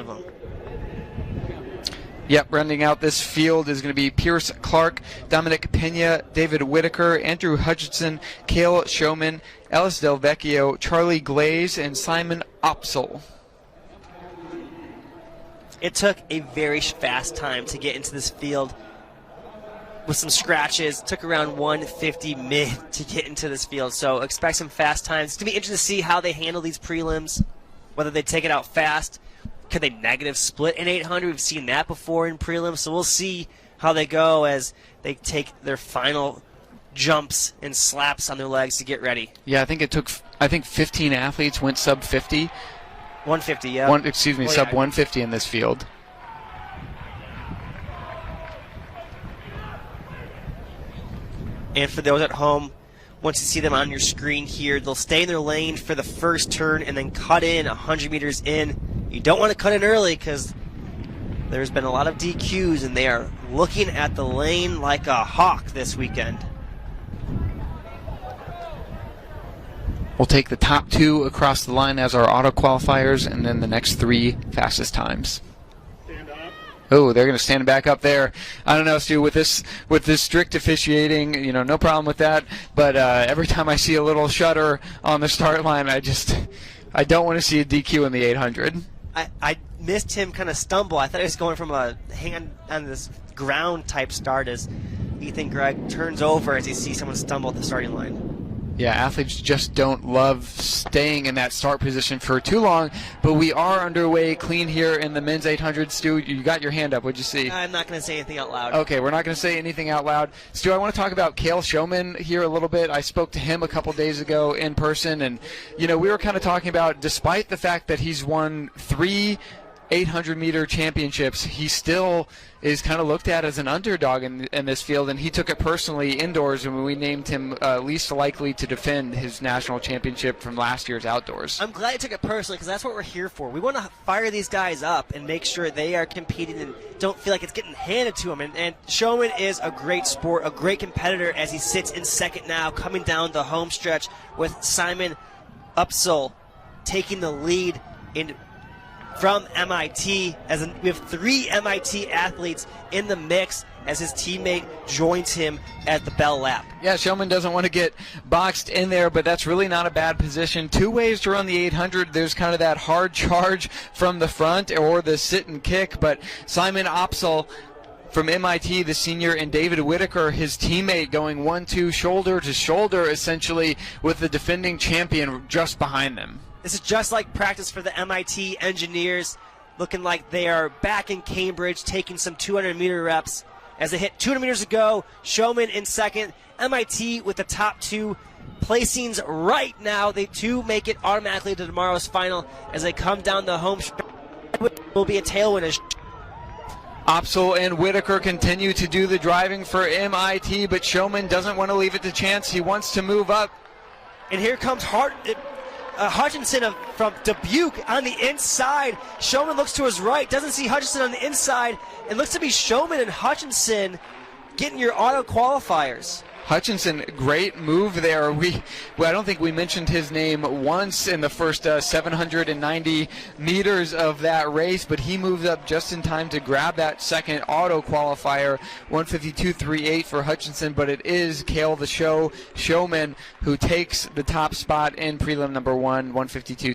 of them. Yep, rounding out this field is going to be Pierce Clark, Dominic Pena, David Whitaker, Andrew Hutchinson, Cale Showman, Ellis Del Vecchio, Charlie Glaze, and Simon Opsel. It took a very fast time to get into this field with some scratches. It took around 150 mid to get into this field, so expect some fast times. It's going to be interesting to see how they handle these prelims, whether they take it out fast. Could they negative split in 800? We've seen that before in prelims, so we'll see how they go as they take their final jumps and slaps on their legs to get ready. Yeah, I think it took 15 athletes went sub 50. 150, yeah. Sub 150 in this field. And for those at home, once you see them on your screen here, they'll stay in their lane for the first turn and then cut in 100 meters in. You don't want to cut in early because there's been a lot of DQs, and they are looking at the lane like a hawk this weekend. We'll take the top 2 across the line as our auto qualifiers, and then the next 3 fastest times. Oh, they're going to stand back up there. I don't know, Stu, with this strict officiating, no problem with that. But every time I see a little shudder on the start line, I don't want to see a DQ in the 800. I missed him kind of stumble. I thought he was going from a hand on this ground type start as Ethan Gregg turns over as he sees someone stumble at the starting line. Yeah, athletes just don't love staying in that start position for too long, but we are underway clean here in the men's 800. Stu, you got your hand up. What'd you see? I'm not going to say anything out loud. Okay, we're not going to say anything out loud. Stu, I want to talk about Cale Showman here a little bit. I spoke to him a couple days ago in person, and, we were kind of talking about, despite the fact that he's won 3 800-meter championships, he still is kind of looked at as an underdog in this field, and he took it personally indoors when we named him least likely to defend his national championship from last year's outdoors. I'm glad he took it personally because that's what we're here for. We want to fire these guys up and make sure they are competing and don't feel like it's getting handed to them. And Showman is a great sport, a great competitor as he sits in second now, coming down the home stretch with Simon Upsel taking the lead from MIT, we have 3 MIT athletes in the mix as his teammate joins him at the bell lap. Yeah, Showman doesn't want to get boxed in there, but that's really not a bad position. 2 ways to run the 800. There's kind of that hard charge from the front or the sit and kick, but Simon Opsel from MIT, the senior, and David Whitaker, his teammate, going 1-2 shoulder to shoulder essentially with the defending champion just behind them. This is just like practice for the MIT engineers, looking like they are back in Cambridge, taking some 200-meter reps. As they hit 200 meters to go, Showman in second, MIT with the top 2 placings right now. They too make it automatically to tomorrow's final as they come down the home stretch. Will be a tailwind. Opsel and Whitaker continue to do the driving for MIT, but Showman doesn't want to leave it to chance. He wants to move up. And here comes Hutchinson from Dubuque on the inside. Showman looks to his right, doesn't see Hutchinson on the inside, and looks to be Showman and Hutchinson getting your auto qualifiers. Hutchinson, great move there. I don't think we mentioned his name once in the first 790 meters of that race, but he moved up just in time to grab that second auto qualifier, 152.38 for Hutchinson, but it is Cale the Showman who takes the top spot in prelim number 1, 152.